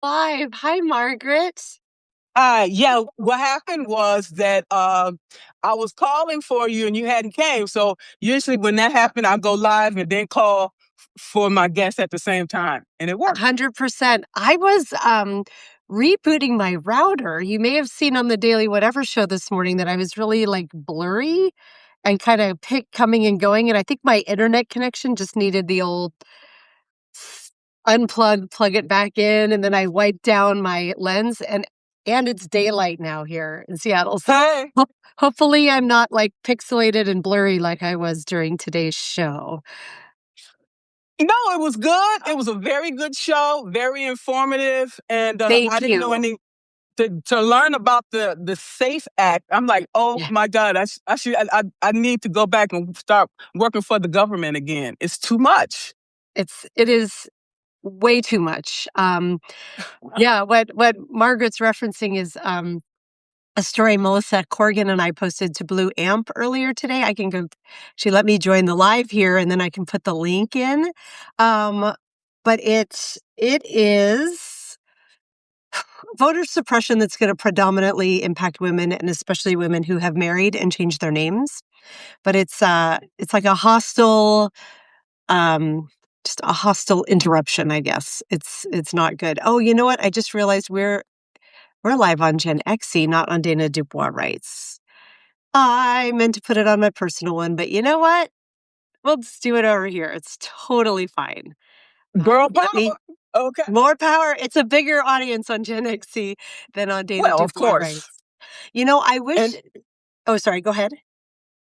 Live. Hi, Margaret. Yeah, what happened was that I was calling for you and you hadn't came. So usually when that happened, I go live and then call for my guest at the same time. And it worked. 100%. I was rebooting my router. You may have seen on the Daily Whatever show this morning that I was really like blurry and kind of coming and going. And I think my internet connection just needed the old unplug, plug it back in. And then I wiped down my lens and it's daylight now here in Seattle. So Hey. hopefully I'm not like pixelated and blurry like I was during today's show. No, it was good. It was a very good show, very informative. And Thank I didn't know you. any to learn about the SAFE Act. I'm like, oh Yeah, my God, I need to go back and start working for the government again. It's too much. it is way too much. Yeah, what Margaret's referencing is a story Melissa Corrigan and I posted to Blue Amp earlier today. I can go. She let me join the live here, and then I can put the link in. But it is voter suppression that's going to predominantly impact women, and especially women who have married and changed their names. But it's like a hostile, just a hostile interruption, I guess. It's not good. Oh, you know what? I just realized we're live on Gen XC, not on Dana Dubois Rights. I meant to put it on my personal one, but you know what? We'll just do it over here. It's totally fine. Girl Let me power. Okay. more power. It's a bigger audience on Gen XC than on Dana Well, of Dubois course. Rights. I wish. And Oh, sorry. Go ahead.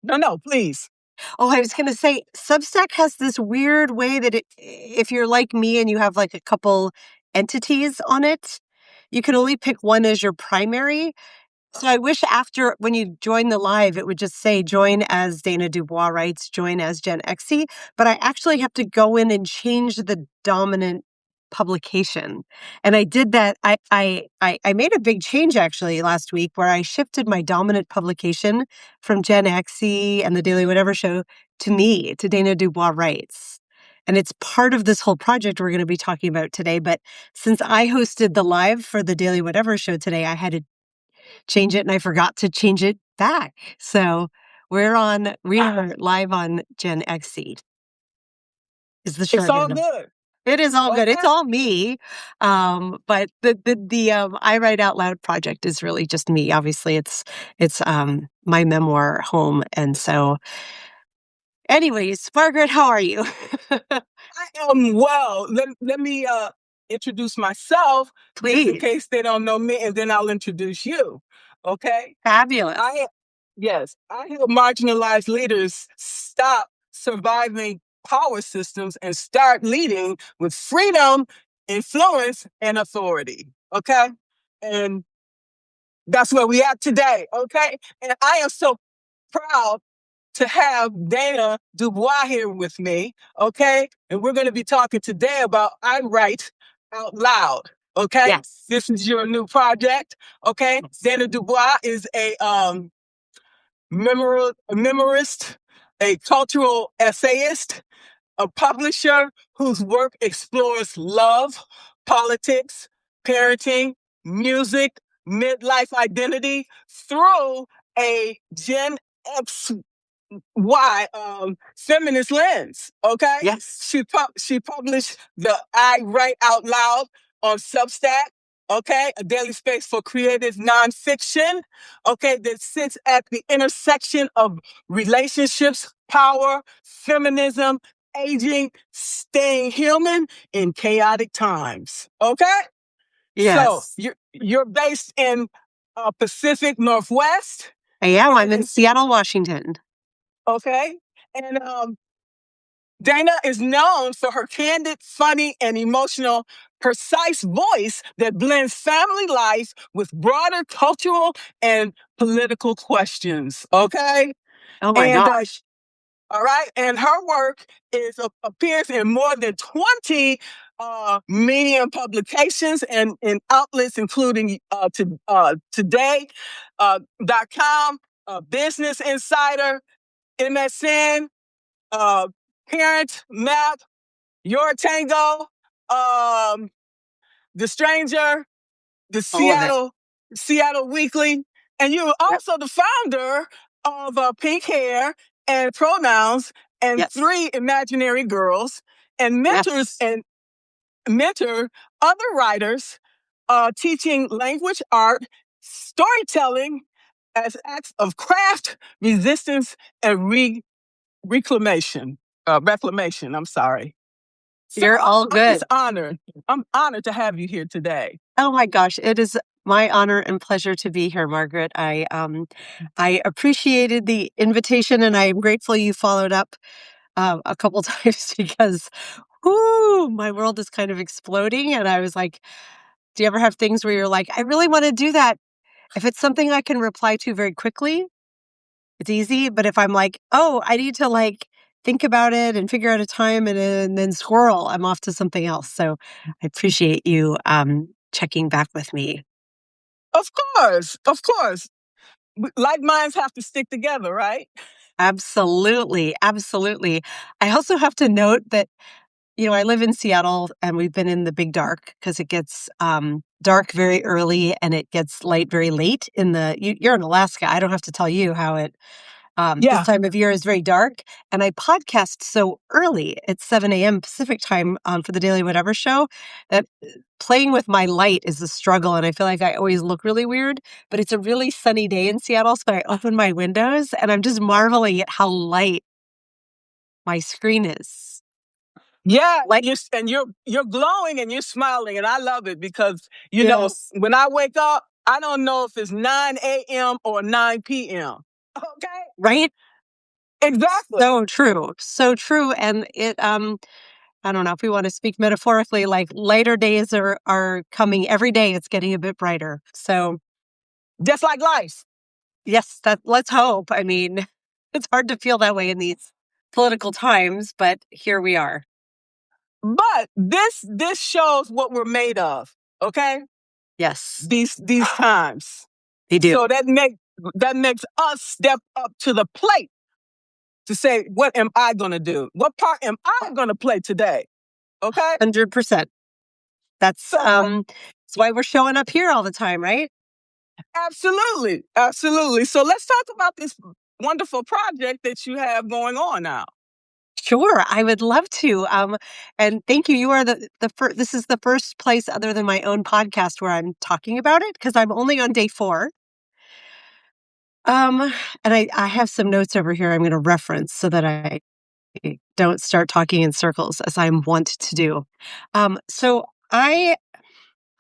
no, please. Oh, I was going to say Substack has this weird way that if you're like me and you have like a couple entities on it, you can only pick one as your primary. So I wish after when you join the live, it would just say join as Dana Dubois Writes, join as Gen XC. But I actually have to go in and change the dominant publication. And I did that. I made a big change actually last week where I shifted my dominant publication from Gen XC and the Daily Whatever show to me, to Dana Dubois Writes. And it's part of this whole project we're going to be talking about today. But since I hosted the live for the Daily Whatever show today, I had to change it and I forgot to change it back. So we are live on Gen XC is the It's short all name. good. It is all good. Okay. It's all me. But the I Write Out Loud project is really just me. Obviously it's my memoir home. And so anyways, Margaret, how are you? I am well. Let me introduce myself just in Please. case they don't know me, and then I'll introduce you. Okay. Fabulous. I help marginalized leaders stop surviving power systems and start leading with freedom, influence, and authority. Okay. And that's where we at today. Okay. And I am so proud to have Dana Dubois here with me, okay? And we're going to be talking today about I Write Out Loud, okay? Yes. This is your new project, okay? Yes. Dana Dubois is a memorist, a cultural essayist, a publisher whose work explores love, politics, parenting, music, midlife identity through a Gen X feminist lens. Okay. Yes. She published the I Write Out Loud on Substack. Okay, a daily space for creative nonfiction. Okay, that sits at the intersection of relationships, power, feminism, aging, staying human in chaotic times. Okay, so Yes. you're based in Pacific Northwest. I am. I'm in Seattle, Washington. Okay. And Dana is known for her candid, funny, and emotional, precise voice that blends family life with broader cultural and political questions. Okay. Oh my And gosh. all right. And her work appears in more than 20 media publications and in outlets, including today.com, Business Insider, MSN, uh, Parent Map, Your Tango, um, The Stranger, the All of it. Seattle Weekly, and you're Yep. also the founder of Pink Hair and Pronouns and Yes. Three Imaginary Girls, and mentors Yes. and mentor other writers teaching language, art, storytelling as acts of craft, resistance, and reclamation. I'm sorry. So You're all I'm just good. honored. I'm honored to have you here today. Oh my gosh, it is my honor and pleasure to be here, Margaret. I appreciated the invitation, and I am grateful you followed up a couple times because, whoo, my world is kind of exploding. And I was like, do you ever have things where you're like, I really want to do that? If it's something I can reply to very quickly, it's easy. But if I'm like, oh, I need to like think about it and figure out a time and then squirrel, I'm off to something else. So I appreciate you checking back with me. Of course, of course. Like minds have to stick together, right? Absolutely. Absolutely. I also have to note that, I live in Seattle and we've been in the big dark because it gets dark very early and it gets light very late you're in Alaska. I don't have to tell you how this Yeah. time of year is very dark. And I podcast so early at 7 a.m. Pacific time for the Daily Whatever show that playing with my light is a struggle. And I feel like I always look really weird, but it's a really sunny day in Seattle. So I open my windows and I'm just marveling at how light my screen is. Yeah, Like, you're glowing and you're smiling, and I love it because yes, when I wake up, I don't know if it's 9 a.m. or 9 p.m. Okay, right? exactly. So true. So true. And I don't know if we want to speak metaphorically, like lighter days are coming every day. It's getting a bit brighter. So Just like life. yes, let's hope. I mean, it's hard to feel that way in these political times, but here we are. But this shows what we're made of. Okay, Yes, these times. they do. So that makes us step up to the plate to say, what am I going to do? What part am I going to play today? Okay. 100%. That's So that's why we're showing up here all the time, right? absolutely, absolutely. So let's talk about this wonderful project that you have going on now. Sure, I would love to. And thank you. You are the first. This is the first place other than my own podcast where I'm talking about it because I'm only on day 4. Um, and I have some notes over here I'm going to reference so that I don't start talking in circles as I'm wont to do. So I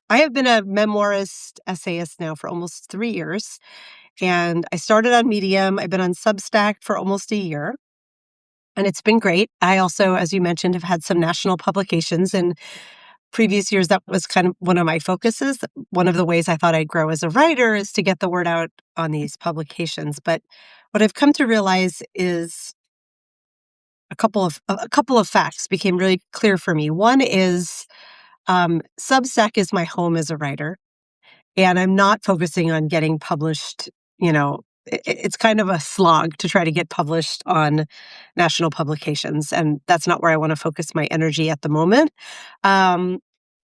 have been a memoirist essayist now for almost 3 years, and I started on Medium. I've been on Substack for almost a year. And it's been great. I also, as you mentioned, have had some national publications in previous years. That was kind of one of my focuses. One of the ways I thought I'd grow as a writer is to get the word out on these publications. But what I've come to realize is a couple of facts became really clear for me. One is Substack is my home as a writer, and I'm not focusing on getting published. It's kind of a slog to try to get published on national publications, and that's not where I want to focus my energy at the moment. Um,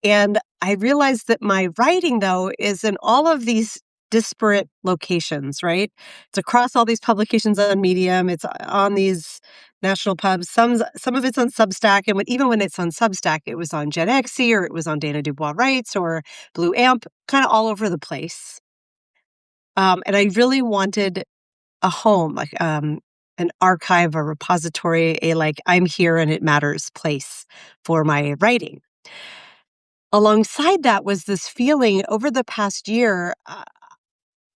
and I realized that my writing, though, is in all of these disparate locations, right? It's across all these publications on Medium. It's on these national pubs. Some of it's on Substack. And even when it's on Substack, it was on Gen Xy or it was on Dana Dubois Writes or Blue Amp, kind of all over the place. And I really wanted a home, like an archive, a repository, a like, I'm here and it matters place for my writing. Alongside that was this feeling over the past year,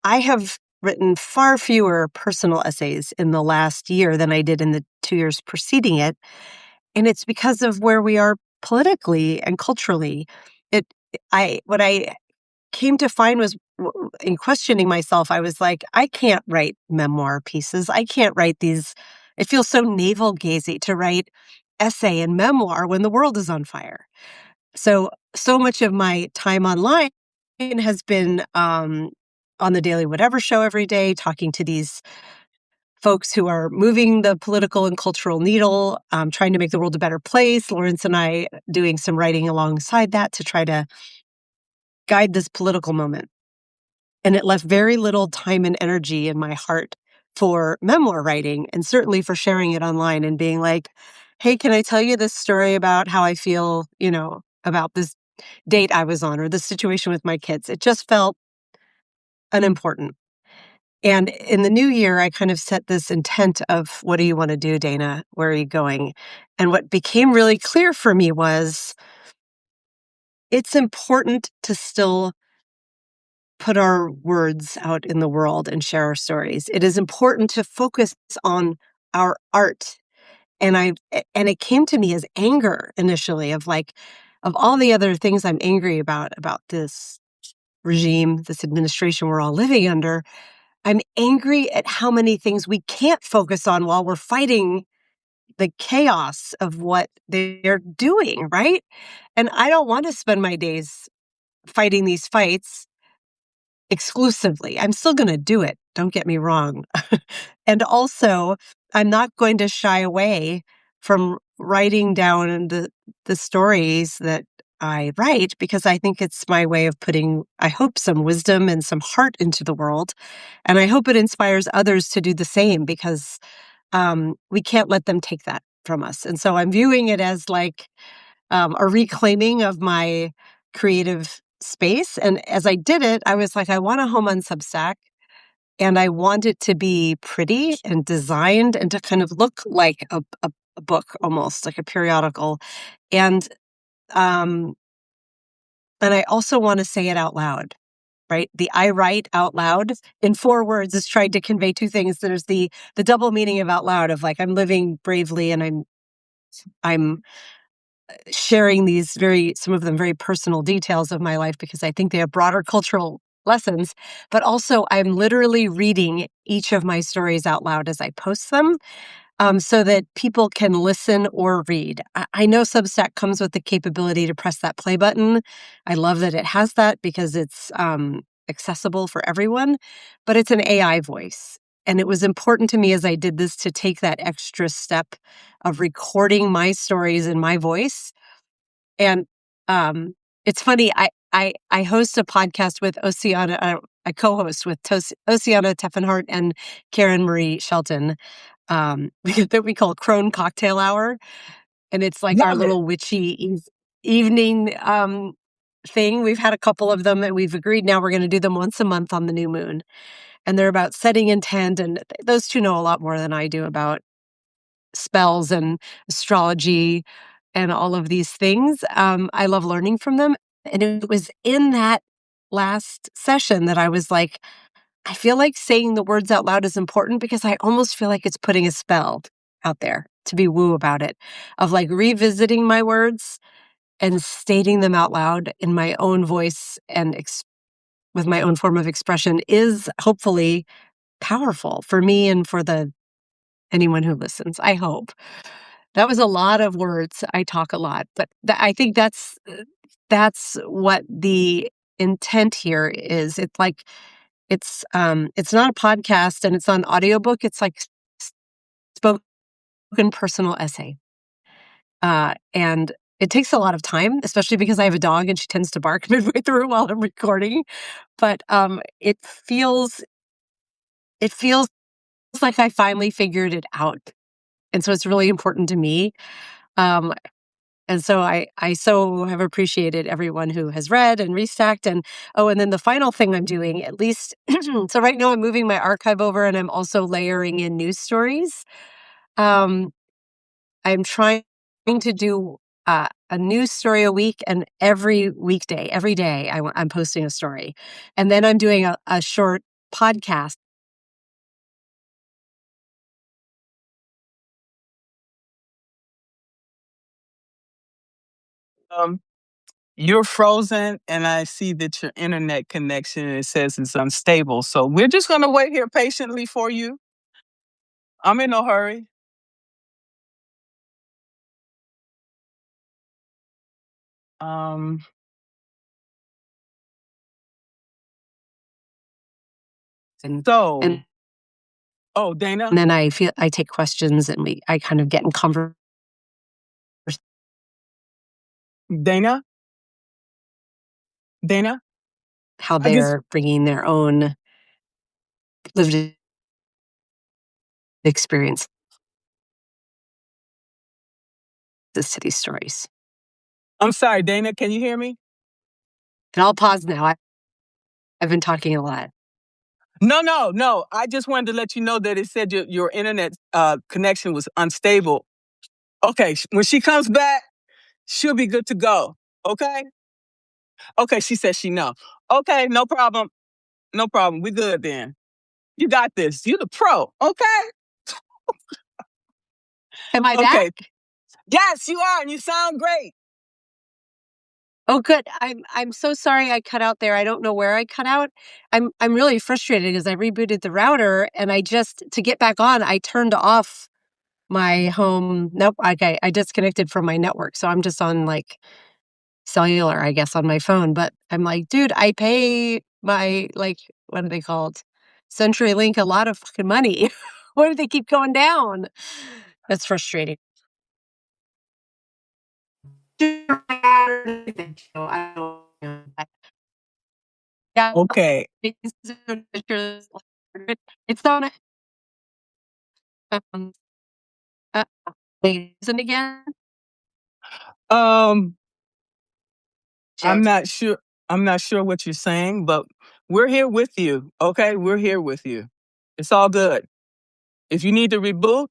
I have written far fewer personal essays in the last year than I did in the 2 years preceding it. And it's because of where we are politically and culturally. It, what I came to find was in questioning myself, I was like, I can't write memoir pieces. I can't write these. It feels so navel gazing to write essay and memoir when the world is on fire. So much of my time online has been on the Daily Whatever show every day, talking to these folks who are moving the political and cultural needle, trying to make the world a better place. Lawrence and I doing some writing alongside that to try to guide this political moment. And it left very little time and energy in my heart for memoir writing and certainly for sharing it online and being like, hey, can I tell you this story about how I feel, about this date I was on or this situation with my kids? It just felt unimportant. And in the new year, I kind of set this intent of what do you want to do, Dana? Where are you going? And what became really clear for me was it's important to still put our words out in the world and share our stories. It is important to focus on our art. And it came to me as anger initially of all the other things I'm angry about this regime, this administration we're all living under. I'm angry at how many things we can't focus on while we're fighting the chaos of what they're doing, right? And I don't want to spend my days fighting these fights exclusively. I'm still going to do it. Don't get me wrong. And also, I'm not going to shy away from writing down the stories that I write because I think it's my way of putting, I hope, some wisdom and some heart into the world. And I hope it inspires others to do the same because we can't let them take that from us. And so I'm viewing it as like a reclaiming of my creative space. And as I did it, I was like, I want a home on Substack and I want it to be pretty and designed and to kind of look like a book almost, like a periodical. And um, and I also want to say it out loud, right? The I write out loud in 4 words is trying to convey two things. There's the double meaning of out loud of like I'm living bravely and I'm sharing these some of them very personal details of my life because I think they have broader cultural lessons, but also I'm literally reading each of my stories out loud as I post them, so that people can listen or read. I know Substack comes with the capability to press that play button. I love that it has that because it's accessible for everyone, but it's an AI voice. And it was important to me as I did this to take that extra step of recording my stories in my voice. And it's funny, I host a podcast with Oceana, I co-host with Oceana Teffenhart and Karen Marie Shelton, that we call Crone Cocktail Hour. And it's like our Love it. little witchy evening thing. We've had a couple of them and we've agreed now we're going to do them once a month on the new moon. And they're about setting intent. And those two know a lot more than I do about spells and astrology and all of these things. I love learning from them. And it was in that last session that I was like, I feel like saying the words out loud is important because I almost feel like it's putting a spell out there to be woo about it, of like revisiting my words and stating them out loud in my own voice and with my own form of expression is hopefully powerful for me and for anyone who listens. I hope. That was a lot of words. I talk a lot, but I think that's what the intent here is. It's like it's not a podcast and it's not an audiobook. It's like spoken personal essay. And it takes a lot of time, especially because I have a dog and she tends to bark midway through while I'm recording. But it feels like I finally figured it out. And so it's really important to me. Um, And so I so have appreciated everyone who has read and restacked. And then the final thing I'm doing, at least, so right now I'm moving my archive over and I'm also layering in news stories. Um, I'm trying to do a news story a week, and every weekday, every day, I'm posting a story. And then I'm doing a short podcast. Um, you're frozen, and I see that your internet connection, it says it's unstable. So we're just going to wait here patiently for you. I'm in no hurry. Um, and so, and oh, Dana, then I take questions and I kind of get in conversation. Dana, Dana. how I guess they're bringing their own lived experience to these stories. I'm sorry, Dana, can you hear me? And I'll pause now. I've been talking a lot. No. I just wanted to let you know that it said your internet connection was unstable. Okay, when she comes back, she'll be good to go. Okay? Okay, she says she know. Okay, no problem. No problem. We good then. You got this. You the pro. Okay? Am I back? Okay. Yes, you are, and you sound great. Oh, good. I'm so sorry I cut out there. I don't know where I cut out. I'm really frustrated because I rebooted the router and to get back on, I turned off my home. Nope. Okay. I disconnected from my network. So I'm just on like cellular, I guess, on my phone. But I'm like, dude, I pay my, like, what are they called? CenturyLink a lot of fucking money. Why do they keep going down? That's frustrating. Yeah, Okay. it's on um, uh, listen again. Um, I'm Check. not sure. I'm not sure what you're saying, but we're here with you. Okay, we're here with you. It's all good. If you need to reboot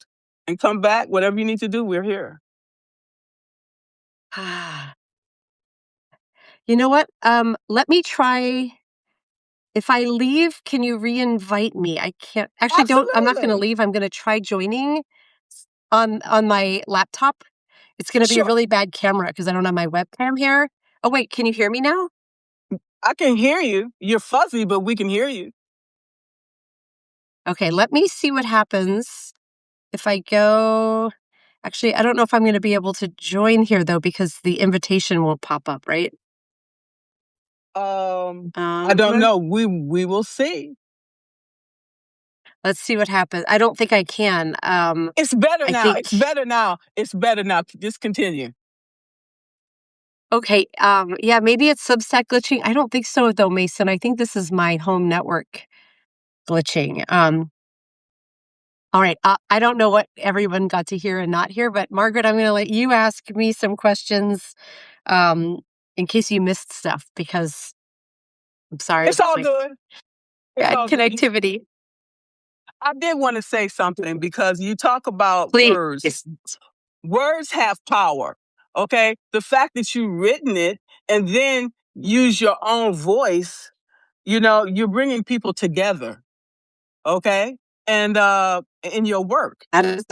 and come back, whatever you need to do, we're here. You know what? Let me try. If I leave, can you re-invite me? I can't actually don't I'm not gonna Absolutely. leave. I'm gonna try joining on my laptop. It's gonna be a Sure. really bad camera because I don't have my webcam here. Oh wait, can you hear me now? I can hear you. You're fuzzy, but we can hear you. Okay, let me see what happens if I go. Actually, I don't know if I'm gonna be able to join here though because the invitation won't pop up, right? I don't Um, know. We will see. let's see what happens. I don't think I can. It's better I now. think It's better now. It's better now. Just continue. okay, yeah, maybe it's Substack glitching. I don't think so though, Mason. I think this is my home network glitching. All right, I don't know what everyone got to hear and not hear, but Margaret, I'm going to let you ask me some questions um, in case you missed stuff because I'm sorry It's about all my good. It's bad all good. connectivity. I did want to say something because you talk about Please. words. Words have power. Okay. The fact that you've written it and then use your own voice, you're bringing people together. Okay. And in your work. That is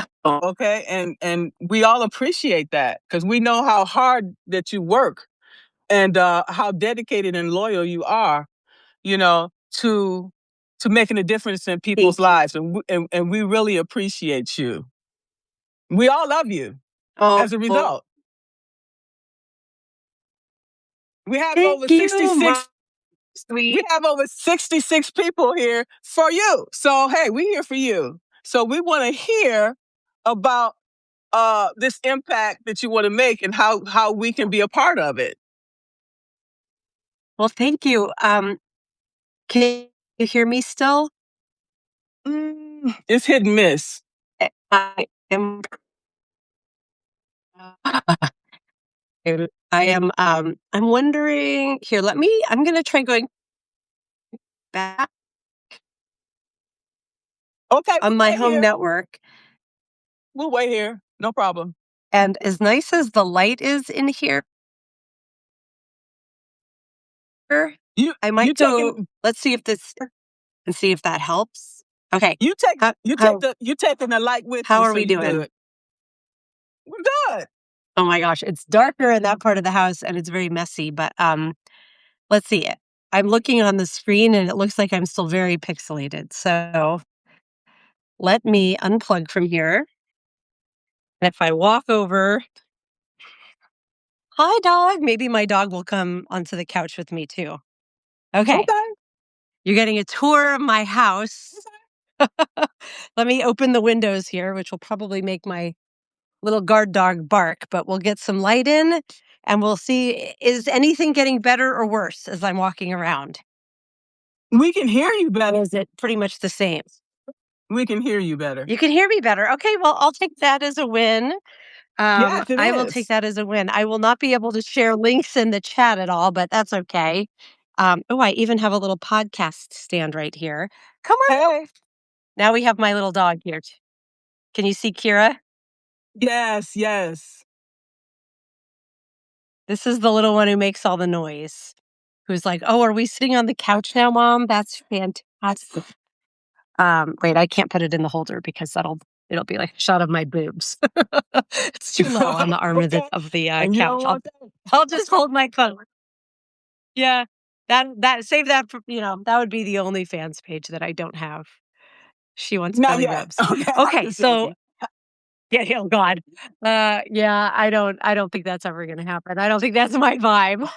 Okay. And we all appreciate that because we know how hard that you work and how dedicated and loyal you are, to making a difference in people's thank you. lives. And we really appreciate you. We all love you Oh, as a result. We have thank over you, Mark. 66 we Sweet. have over 66 people here for you. So hey, we're here for you. So we want to hear about this impact that you want to make and how we can be a part of it. Well, thank you. Can you hear me still? It's hit and miss. I am. I am. I'm wondering. Here, I'm going to try going back Okay, on we'll my wait home here. network. We'll wait here. No problem. And as nice as the light is in here, You I you might go. taking Let's see if this and see if that helps. Okay. you take How you take how the you taking the light with how you, are so we you doing? good. We're good. Oh my gosh, it's darker in that part of the house and it's very messy. But let's see it. I'm looking on the screen and it looks like I'm still very pixelated. So let me unplug from here. And if I walk over, hi dog. Maybe my dog will come onto the couch with me too. Okay. Okay. You're getting a tour of my house. Let me open the windows here, which will probably make my little guard dog bark, but we'll get some light in and we'll see is anything getting better or worse as I'm walking around. We can hear you better. Is it pretty much the same? We can hear you better. You can hear me better. Okay, well, I'll take that as a win. Yes, it I will take is. that as a win. I will not be able to share links in the chat at all, but that's okay. Oh, I even have a little podcast stand right here. Come on. Hey. Now we have my little dog here. Can you see Kira? Yes, yes. This is the little one who makes all the noise. Who's like, "Oh, are we sitting on the couch now, Mom? That's fantastic." Wait, I can't put it in the holder because it'll be like a shot of my boobs. It's too low on the arm of Okay. the And you don't couch. want that? I'll just hold my phone. Yeah, that save that for that would be the only fans page that I don't have. She wants Not belly yet. rubs. Okay, I'm Okay, just so joking. yeah, oh God, yeah, I don't think that's ever gonna happen. I don't think that's my vibe.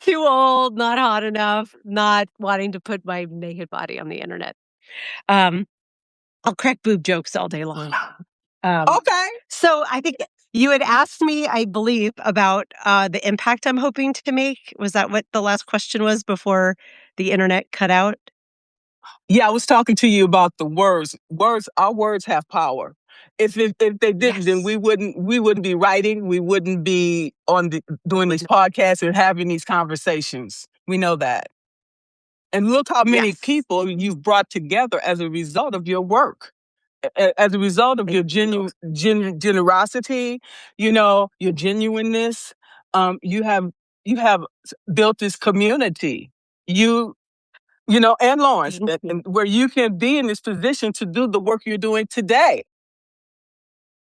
Too old, not hot enough, not wanting to put my naked body on the internet. Um, I'll crack boob jokes all day long. Um, Okay. so I think you had asked me, I believe, about the impact I'm hoping to make. Was that what the last question was before the internet cut out? Yeah, I was talking to you about the words. Our words have power. If they didn't, then Yes. we wouldn't be writing. We wouldn't be doing these podcasts and having these conversations. We know that. And look how many Yes. people you've brought together as a result of your work, as a result of Thank your you. generosity, your genuineness. You have built this community. You and Lawrence, Thank you. and where you can be in this position to do the work you're doing today,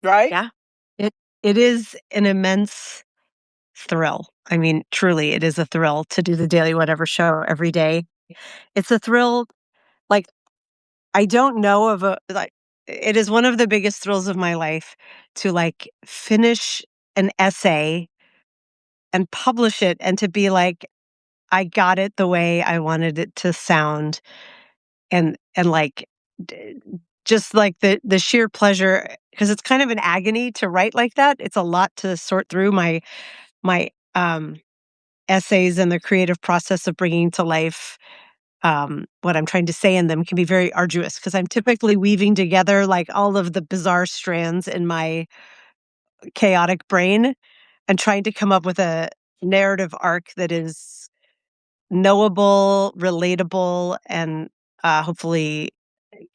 right? Yeah. It it is an immense thrill. I mean, truly, it is a thrill to do the Daily Whatever show every day. It's a thrill like I don't know of a like it is one of the biggest thrills of my life to like finish an essay and publish it and to be like I got it the way I wanted it to sound and like d- just like the sheer pleasure because it's kind of an agony to write like that. It's a lot to sort through my essays and the creative process of bringing to life what I'm trying to say in them can be very arduous because I'm typically weaving together like all of the bizarre strands in my chaotic brain and trying to come up with a narrative arc that is knowable, relatable, and hopefully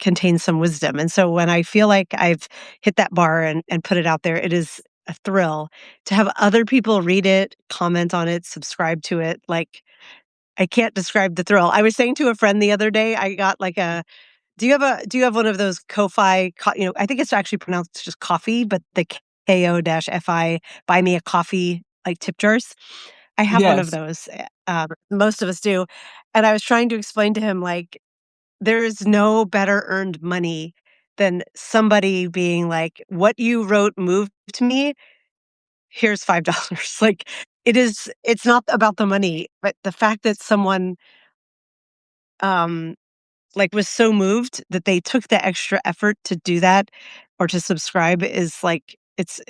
contains some wisdom. And so when I feel like I've hit that bar and put it out there, it is a thrill to have other people read it, comment on it, subscribe to it. Like I can't describe the thrill. I was saying to a friend the other day, I got like a do you have one of those Ko-fi, I think it's actually pronounced just coffee, but the KO-FI buy me a coffee like tip jars. I have one of Yes. those. Most of us do. And I was trying to explain to him like there is no better earned money than somebody being like, what you wrote moved me. Here's $5. Like it's not about the money, but the fact that someone um like, was so moved that they took the extra effort to do that or to subscribe is, like it's,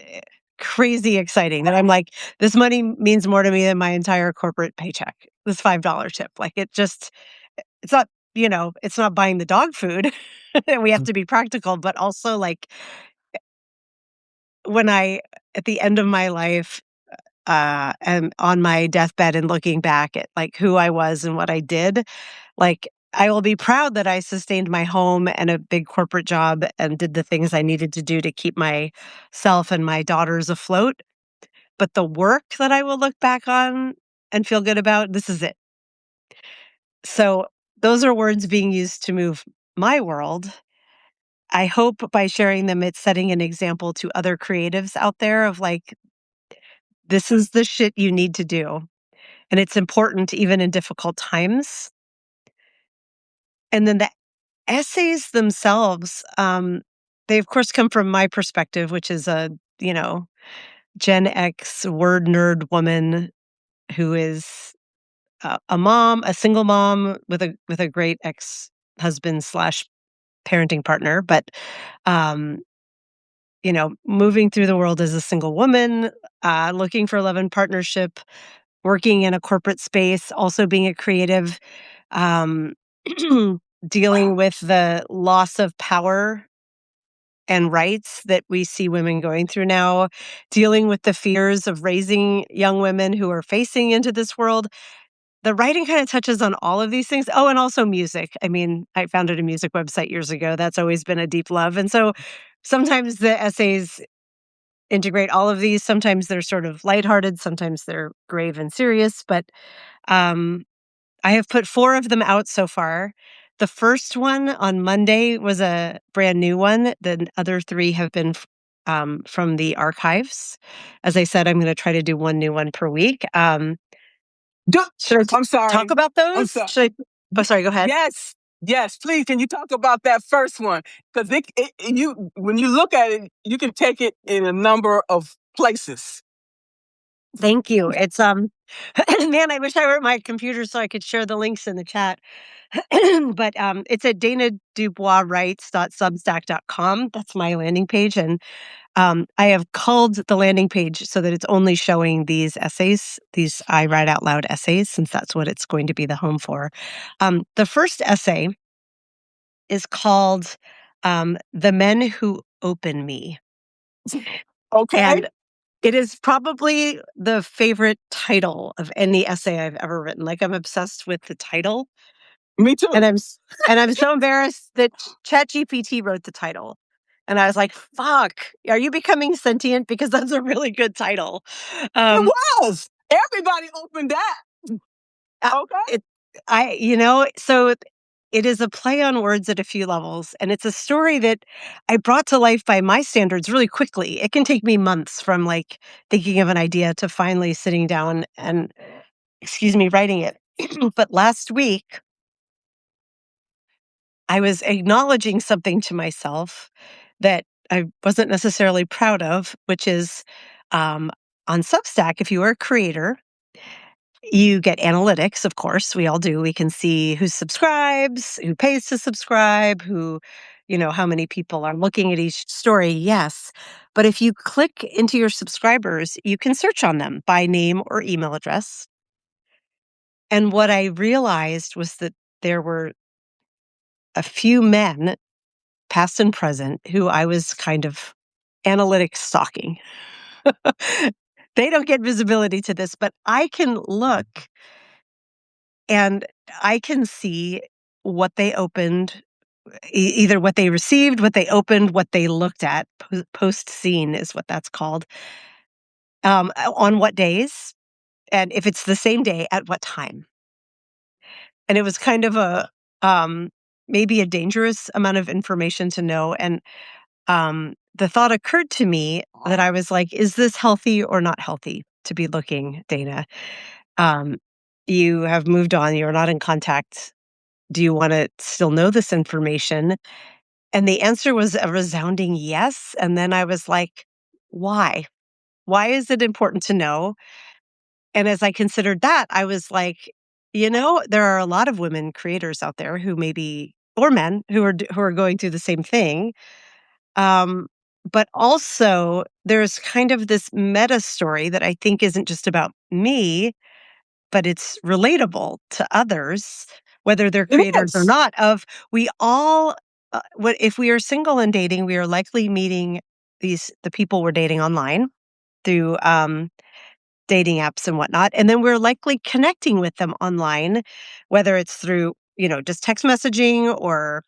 crazy exciting that I'm like, "This money means more to me than my entire corporate paycheck." This $5 tip, like, it's not it's not buying the dog food, and we have to be practical, but also, like, when I at the end of my life, am on my deathbed and looking back at, like, who I was and what I did, like, I will be proud that I sustained my home and a big corporate job and did the things I needed to do to keep myself and my daughters afloat. But the work that I will look back on and feel good about, this is it. So those are words being used to move my world. I hope by sharing them, it's setting an example to other creatives out there of like, this is the shit you need to do. And it's important even in difficult times. And then the essays themselves, they of course come from my perspective, which is you know, Gen X word nerd woman who is a mom, a single mom with a great ex-husband slash parenting partner, but um, moving through the world as a single woman, looking for love and partnership, working in a corporate space, also being a creative, um, dealing with the loss of power and rights that we see women going through now, dealing with the fears of raising young women who are facing into this world. The writing kind of touches on all of these things. Oh, and also music. I mean, I founded a music website years ago. That's always been a deep love. And so sometimes the essays integrate all of these. Sometimes they're sort of lighthearted, sometimes they're grave and serious. But um, I have put 4 of them out so far. The first one on Monday was a brand new one. The other 3 have been from the archives. As I said, I'm going to try to do one new one per week. Should I I'm talk sorry. about I'm those? sorry. Should I? Oh, sorry. Go ahead. Yes, yes, please. Can you talk about that first one? Because when you look at it, you can take it in a number of places. Thank you. It's man, I wish I were at my computer so I could share the links in the chat. But it's at danaduboiswrites.substack.com. That's my landing page, and I have culled the landing page so that it's only showing these essays, these I write out loud essays, since that's what it's going to be the home for. The first essay is called "The Men Who Open Me," Okay. and it is probably the favorite title of any essay I've ever written. Like, I'm obsessed with the title, Me and too. I'm so embarrassed that ChatGPT wrote the title. And I was like, "Fuck, are you becoming sentient? Because that's a really good title." It Um, was. Everybody opened that. uh, Okay. it, so it is a play on words at a few levels, and it's a story that I brought to life by my standards really quickly. It can take me months from like thinking of an idea to finally sitting down and, excuse me, writing it. But last week, I was acknowledging something to myself that I wasn't necessarily proud of, which is um, on Substack, if you are a creator, you get analytics, of course. We all do. We can see who subscribes, who pays to subscribe, how many people are looking at each story. Yes. But if you click into your subscribers, you can search on them by name or email address. And what I realized was that there were a few men, past and present, who I was kind of analytic stalking. They don't get visibility to this, but I can look and I can see what they opened, either what they received, what they opened, what they looked at. Post scene is what that's called. On what days, and if it's the same day, at what time. And it was kind of a um, maybe a dangerous amount of information to know. And the thought occurred to me that I was like, is this healthy or not healthy to be looking, Dana? Um, you have moved on. You're not in contact. Do you want to still know this information? And the answer was a resounding yes. And then I was like, why? Why is it important to know? And as I considered that, I was like, there are a lot of women creators out there who maybe, or men who are going through the same thing. Um, but also, there's kind of this meta story that I think isn't just about me, but it's relatable to others, whether they're It creators or is. not. Of we all, what if we are single and dating? We are likely meeting the people we're dating online through dating apps and whatnot, and then we're likely connecting with them online, whether it's through just text messaging or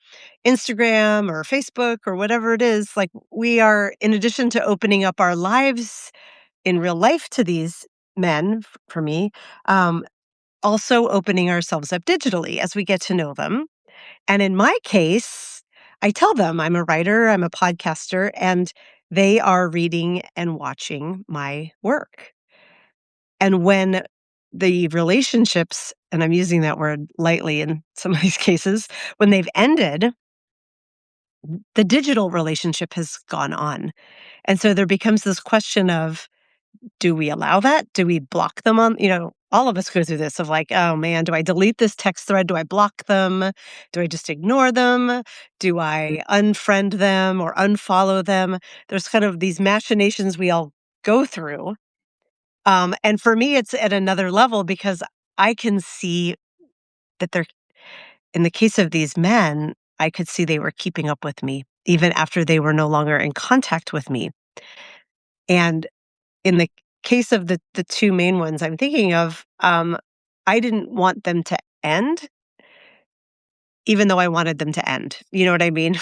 Instagram or Facebook or whatever it is. Like, we are, in addition to opening up our lives in real life to these men, for me, um, also opening ourselves up digitally as we get to know them. And in my case, I tell them I'm a writer, I'm a podcaster, and they are reading and watching my work. And when the relationships, and I'm using that word lightly in some of these cases, when they've ended, the digital relationship has gone on. And so there becomes this question of, do we allow that? Do we block them on, all of us go through this of like, oh man, do I delete this text thread? Do I block them? Do I just ignore them? Do I unfriend them or unfollow them? There's kind of these machinations we all go through. And for me, it's at another level because I can see that they're in the case of these men, I could see they were keeping up with me even after they were no longer in contact with me. And in the case of the two main ones I'm thinking of, I didn't want them to end, even though I wanted them to end. You know what I mean?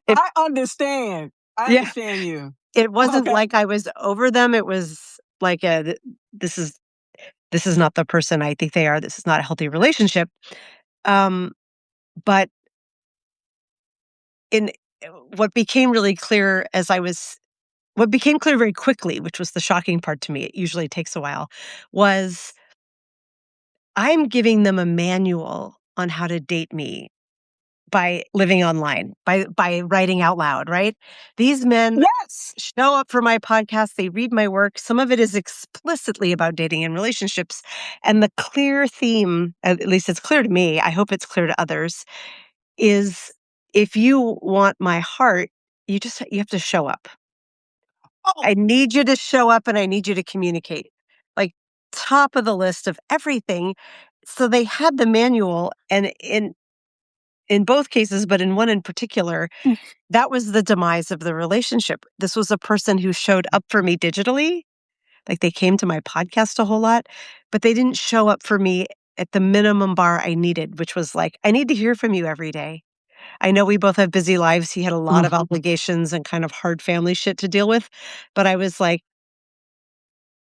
It I understand. I Yeah, understand you. it wasn't Okay. like I was over them. It was like this is this is not the person I think they are. This is not a healthy relationship. Um, but in what became really clear as I was what became clear very quickly, which was the shocking part to me, it usually takes a while, was I'm giving them a manual on how to date me by living online, by writing out loud, right? These men Yes. show up for my podcast, they read my work. Some of it is explicitly about dating and relationships. And the clear theme, at least it's clear to me, I hope it's clear to others, is if you want my heart, you have to show up. Oh, I need you to show up and I need you to communicate. Like top of the list of everything. So they had the manual and in both cases, but in one in particular, that was the demise of the relationship. This was a person who showed up for me digitally. Like they came to my podcast a whole lot, but they didn't show up for me at the minimum bar I needed, which was like, I need to hear from you every day. I know we both have busy lives. He had a lot of obligations and kind of hard family shit to deal with. But I was like,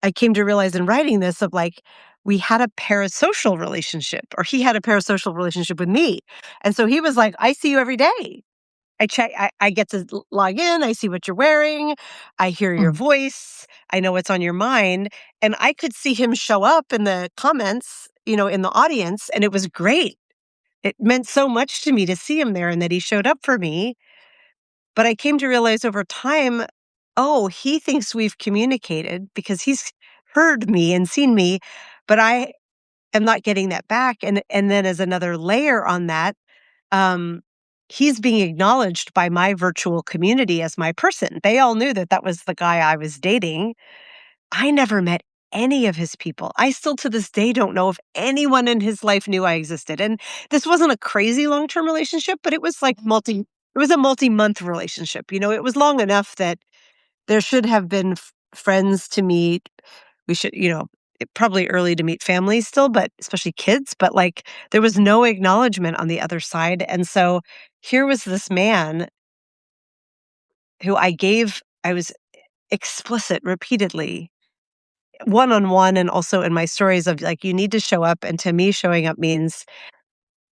I came to realize in writing this of like, we had a parasocial relationship, or he had a parasocial relationship with me. And so he was like, I see you every day. I get to log in, I see what you're wearing, I hear your voice, I know what's on your mind. And I could see him show up in the comments, in the audience, and it was great. It meant so much to me to see him there and that he showed up for me. But I came to realize over time, oh, he thinks we've communicated because he's heard me and seen me, but I am not getting that back. And then as another layer on that, um, he's being acknowledged by my virtual community as my person. They all knew that that was the guy I was dating. I never met any of his people. I still to this day don't know if anyone in his life knew I existed. And this wasn't a crazy long-term relationship, but it was like it was a multi-month relationship. It was long enough that there should have been friends to meet. We should, probably early to meet families still, but especially kids, but like there was no acknowledgement on the other side. And so here was this man who I was explicit repeatedly one on one and also in my stories of like, you need to show up. And to me, showing up means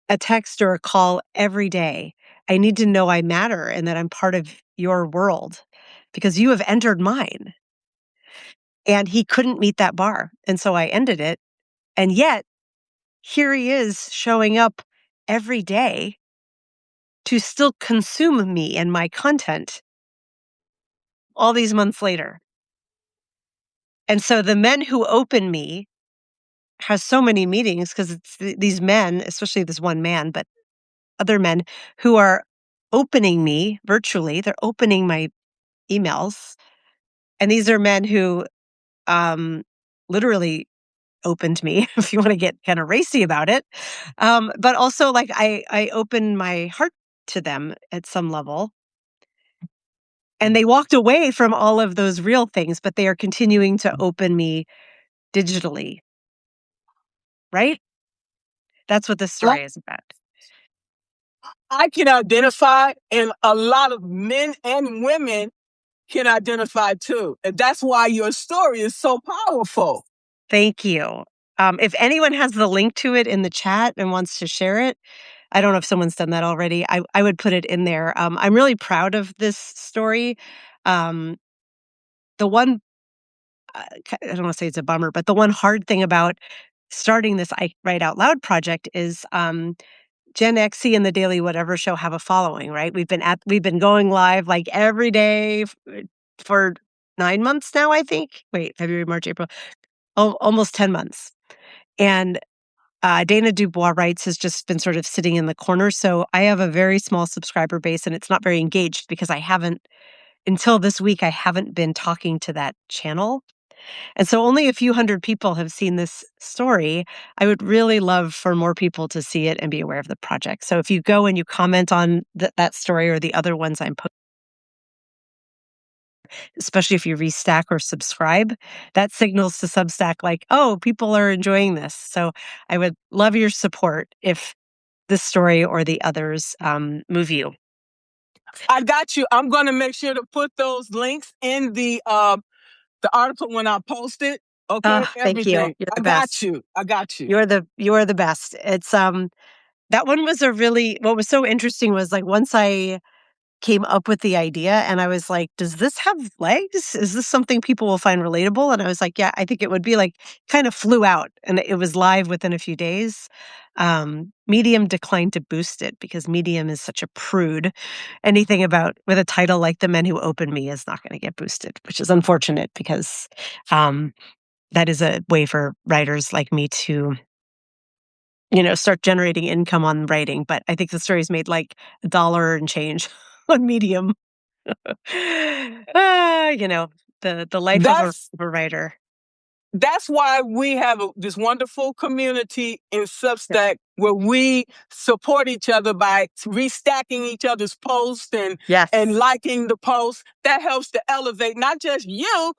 a text or a call every day. I need to know I matter and that I'm part of your world because you have entered mine. And he couldn't meet that bar. And so I ended it. And yet, here he is showing up every day to still consume me and my content all these months later. And so the men who open me has so many meetings because it's these men, especially this one man, but other men who are opening me virtually. They're opening my emails. And these are men who um, literally opened me, if you want to get kind of racy about it. But also, like, I opened my heart to them at some level. And they walked away from all of those real things, but they are continuing to open me digitally, right? That's what this I, story is about. I can identify, and a lot of men and women can identify too. And that's why your story is so powerful. Thank you. If anyone has the link to it in the chat and wants to share it, I don't know if someone's done that already. I would put it in there. I'm really proud of this story. Um, the one, I don't want to say it's a bummer, but the one hard thing about starting this I Write Out Loud project is Gen Xy and the Daily Whatever Show have a following, right? We've been going live like every day for 9 months now, I think. Wait, February, March, April, almost 10 months. And Dana Dubois writes has just been sort of sitting in the corner. So I have a very small subscriber base and it's not very engaged because until this week, I haven't been talking to that channel. And so only a few hundred people have seen this story. I would really love for more people to see it and be aware of the project. So if you go and you comment on that story or the other ones I'm posting, especially if you restack or subscribe, that signals to Substack like, oh, people are enjoying this. So I would love your support if this story or the others move you. I got you. I'm going to make sure to put those links in the article when I post it. Okay, Oh, thank you. everything. You're I the got best. you. I got you. You are the best. It's that one was a really what was so interesting was like once I came up with the idea and I was like, does this have legs? Is this something people will find relatable? And I was like, yeah, I think it would be like kind of flew out and it was live within a few days. Medium declined to boost it because Medium is such a prude. Anything about with a title like The Men Who Opened Me is not going to get boosted, which is unfortunate because that is a way for writers like me to start generating income on writing. But I think the story's made like $1 and change on Medium. The life of a That's of a writer. that's why we have this wonderful community in Yep. Substack where we support each other by restacking each other's posts and Yes. liking the posts. That helps to elevate not just you,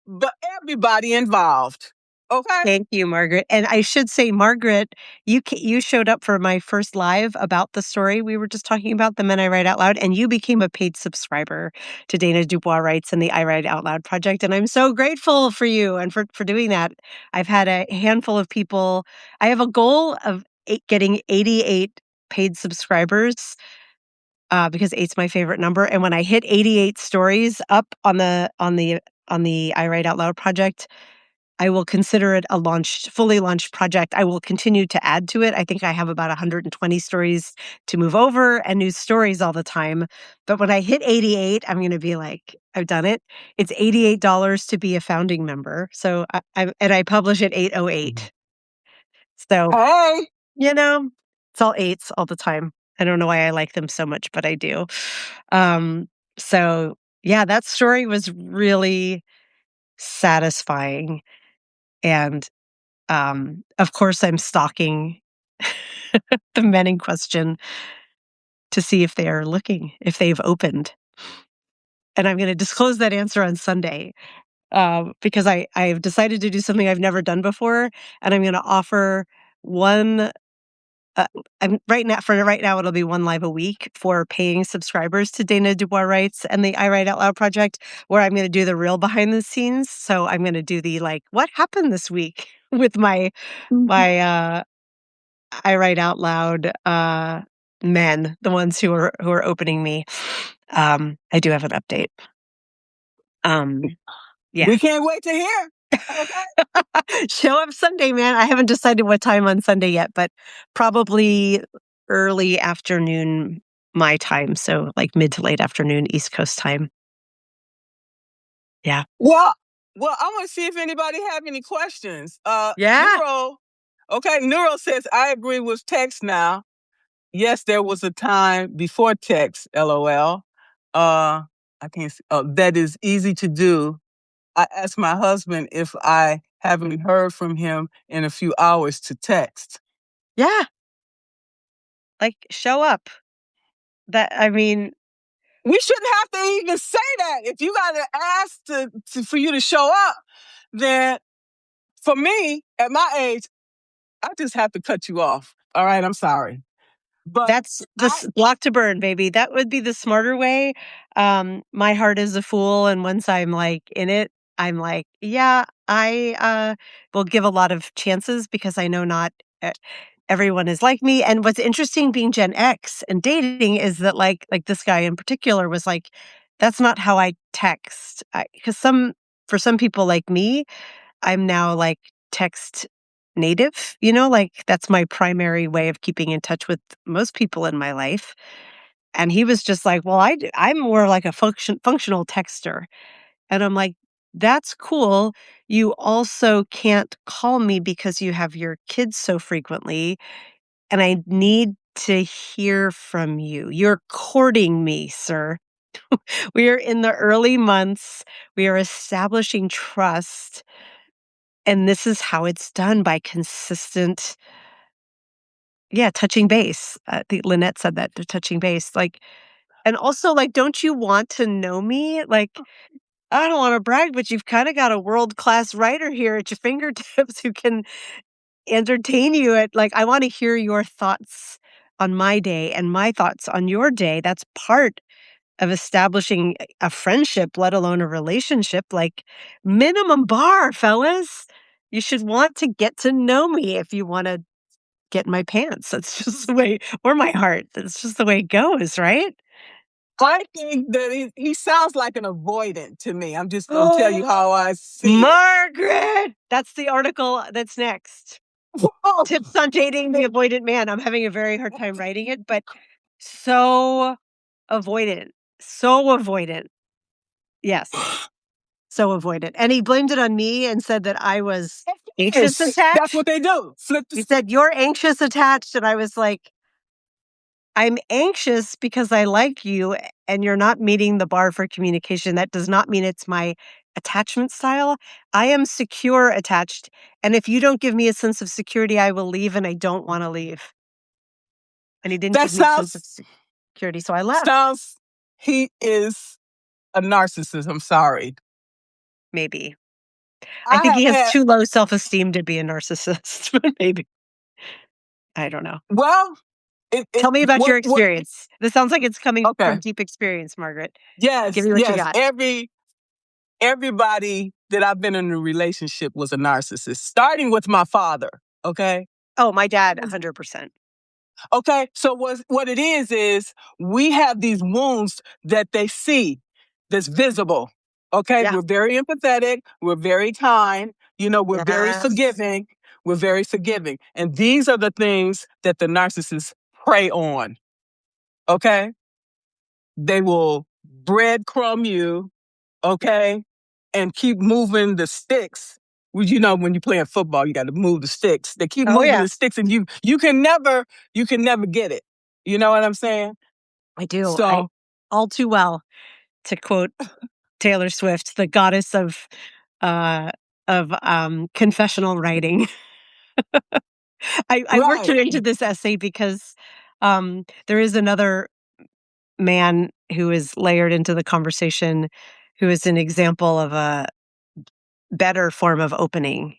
but everybody involved. Okay? Thank you, Margaret. And I should say, Margaret, you showed up for my first live about the story we were just talking about, The Men I Write Out Loud, and you became a paid subscriber to Dana Dubois Writes and the I Write Out Loud project. And I'm so grateful for you and for doing that. I've had a handful of people. I have a goal of getting 88 paid subscribers because eight's my favorite number. And when I hit 88 stories up on the I Write Out Loud project, I will consider it a fully launched project. I will continue to add to it. I think I have about 120 stories to move over and new stories all the time. But when I hit 88, I'm going to be like, I've done it. It's $88 to be a founding member. So I publish at 808. So, Hey, you know, it's all eights all the time. I don't know why I like them so much, but I do. Um, so yeah, that story was really satisfying. And of course, I'm stalking the men in question to see if they are looking, if they've opened. And I'm going to disclose that answer on Sunday because I've decided to do something I've never done before, and I'm going to offer one. Right now, it'll be one live a week for paying subscribers to Dana Dubois Writes and the I Write Out Loud project, where I'm going to do the real behind the scenes. So I'm going to do the like, what happened this week with my I Write Out Loud men, the ones who are opening me. I do have an update. Um, yeah. we can't wait to hear. Okay. Show up Sunday, man. I haven't decided what time on Sunday yet, but probably early afternoon my time, so like mid to late afternoon East Coast time. Yeah. Well, I want to see if anybody have any questions. Yeah. Neuro says I agree with text now. Yes, there was a time before text, LOL. I can't see. That is easy to do. I asked my husband if I haven't heard from him in a few hours to text. Yeah. Like show up. That I mean, We shouldn't have to even say that. If you got to ask for you to show up, then for me, at my age, I just have to cut you off. All right, I'm sorry. But that's the block to burn, baby. That would be the smarter way. My heart is a fool, and once I'm like in it, I'm like, yeah, I will give a lot of chances because I know not e- everyone is like me. And what's interesting being Gen X and dating is that like this guy in particular was like, that's not how I text. Because for some people like me, I'm now like text native, like that's my primary way of keeping in touch with most people in my life. And he was just like, well, I'm more like a functional texter. And I'm like, that's cool. You also can't call me because you have your kids so frequently. And I need to hear from you. You're courting me, sir. We are in the early months. We are establishing trust. And this is how it's done by consistent, yeah, touching base. I think Lynette said that, the touching base. Like, and also, like, don't you want to know me? Like, I don't want to brag, but you've kind of got a world-class writer here at your fingertips who can entertain you at like, I want to hear your thoughts on my day and my thoughts on your day. That's part of establishing a friendship, let alone a relationship. Like, minimum bar, fellas. You should want to get to know me if you want to get in my pants. That's just the way, or my heart. That's just the way it goes, right? I think that he sounds like an avoidant to me. I'm just going to tell you how I see it. Margaret! That's the article that's next. Tips on dating the avoidant man. I'm having a very hard time writing it, but so avoidant. So avoidant. Yes. So avoidant. And he blamed it on me and said that I was anxious Yes, that's attached. what they do. Flip the He script. said, "You're anxious attached." And I was like, I'm anxious because I like you and you're not meeting the bar for communication. That does not mean it's my attachment style. I am secure attached. And if you don't give me a sense of security, I will leave and I don't want to leave. And he didn't That give me a sense of sounds, security. So I left. sounds, he is a narcissist. I'm sorry. Maybe. I I think he have has had, too low self esteem to be a narcissist, but maybe. I don't know. well, Tell me about your what, experience. This sounds like it's coming from okay. deep experience, Margaret. Give Yes, me what you yes. got. Everybody that I've been in a relationship was a narcissist, starting with my father. Okay. Oh, my dad, 100%. Okay. So what it is we have these wounds that they see that's visible. Okay. Yeah. We're very empathetic. We're very kind. We're very Yes. forgiving. We're very forgiving. And these are the things that the narcissists prey on. Okay. They will breadcrumb you. Okay. And keep moving the sticks. Well, when you're playing football, you got to move the sticks. They keep Oh, moving yeah. the sticks, and you can never get it. You know what I'm saying? I do. I So all too well, to quote Taylor Swift, the goddess uh of confessional writing. I worked right, it into this essay because there is another man who is layered into the conversation who is an example of a better form of opening.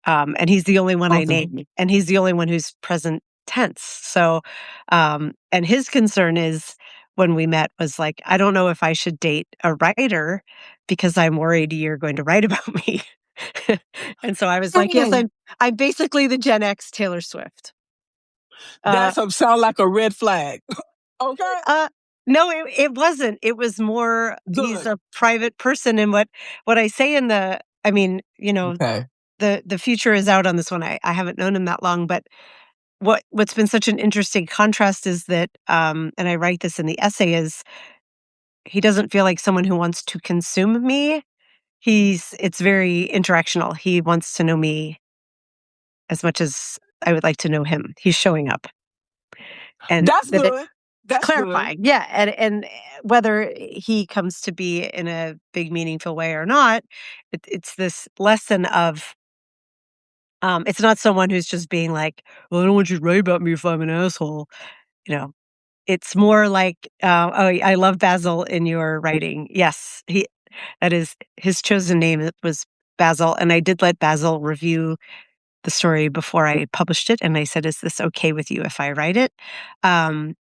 And he's the only one I okay. name, and he's the only one who's present tense. So, and his concern is when we met was like, I don't know if I should date a writer because I'm worried you're going to write about me. And so I was like, yes, Mm, I'm basically the Gen X Taylor Swift. Uh, That sound like a red flag. Okay, uh, no, it wasn't. It was more he's good. a private person, and what I say in the, I mean, Okay. the future is out on this one. I haven't known him that long, but what's been such an interesting contrast is that, and I write this in the essay, is he doesn't feel like someone who wants to consume me. It's very interactional. He wants to know me as much as I would like to know him. He's showing up, and That's that it's good. That's good. clarifying. Yeah, and whether he comes to be in a big meaningful way or not, it's this lesson of it's not someone who's just being like, well, I don't want you to write about me if I'm an asshole. You know, it's more like, oh, I love Basil in your writing. Yes, that is his chosen name. It was Basil, and I did let Basil review the story before I published it, and I said, "Is this okay with you if I write it?" Um,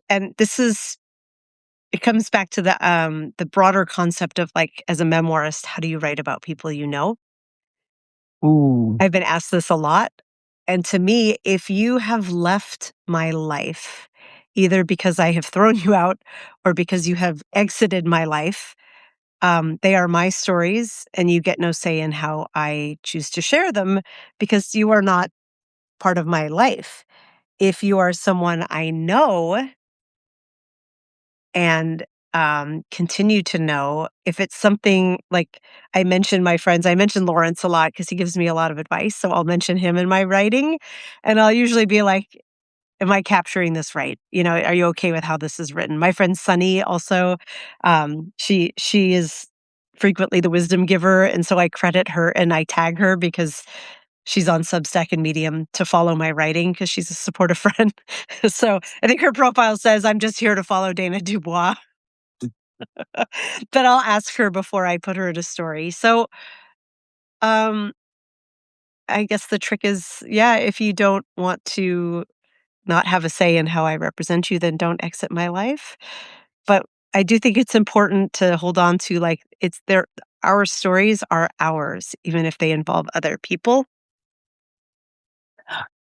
and it comes back to the broader concept of like, as a memoirist, how do you write about people you know? Ooh. I've been asked this a lot. And to me, if you have left my life, either because I have thrown you out or because you have exited my life, they are my stories and you get no say in how I choose to share them because you are not part of my life. If you are someone I know and continue to know, if it's something like I mentioned my friends, I mention Lawrence a lot because he gives me a lot of advice. So I'll mention him in my writing. And I'll usually be like, am I capturing this right? Are you okay with how this is written? My friend Sunny also, she is frequently the wisdom giver, and so I credit her and I tag her because she's on Substack and Medium to follow my writing because she's a supportive friend. So I think her profile says, "I'm just here to follow Dana Dubois." But I'll ask her before I put her in a story. So, um, I guess the trick is, yeah, if you don't want to not have a say in how I represent you, then don't exit my life. But I do think it's important to hold on to, like, it's their our stories are ours, even if they involve other people.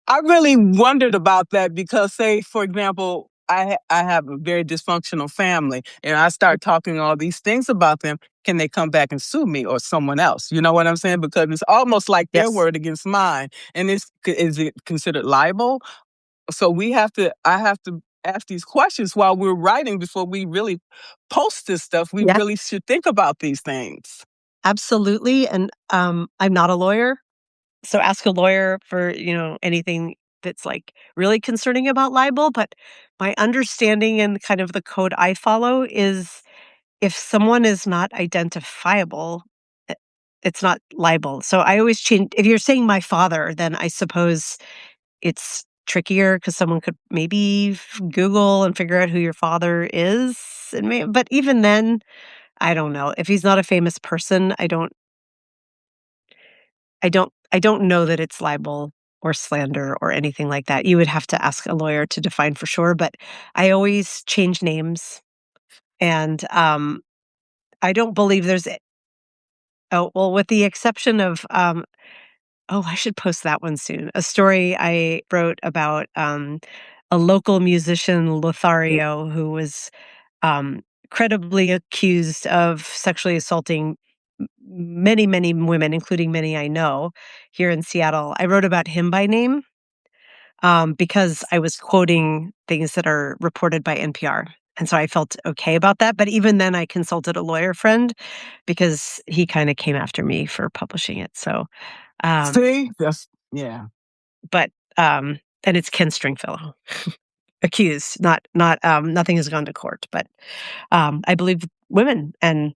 I really wondered about that because, say, for example, I have a very dysfunctional family, and I start talking all these things about them. Can they come back and sue me or someone else? You know what I'm saying? Because it's almost like their Yes. word against mine, and is it considered libel? So I have to ask these questions while we're writing before we really post this stuff. We Yeah, really should think about these things. absolutely. And I'm not a lawyer. So ask a lawyer for, anything that's like really concerning about libel. But my understanding and kind of the code I follow is if someone is not identifiable, i- it's not libel. So I always change. If you're saying my father, then I suppose it's trickier because someone could maybe Google and figure out who your father is. But even then, I don't know. If he's not a famous person, I don't know that it's libel or slander or anything like that. You would have to ask a lawyer to define for sure, but I always change names, and, I don't believe there's oh, well, with the exception of, oh, I should post that one soon. A story I wrote about, a local musician, Lothario, who was, credibly accused of sexually assaulting many, many women, including many I know here in Seattle. I wrote about him by name, because I was quoting things that are reported by NPR. And so I felt okay about that. But even then, I consulted a lawyer friend because he kind of came after me for publishing it. So, um, See, that's yeah. but, and it's Ken Stringfellow accused, not, nothing has gone to court, but, I believe women. And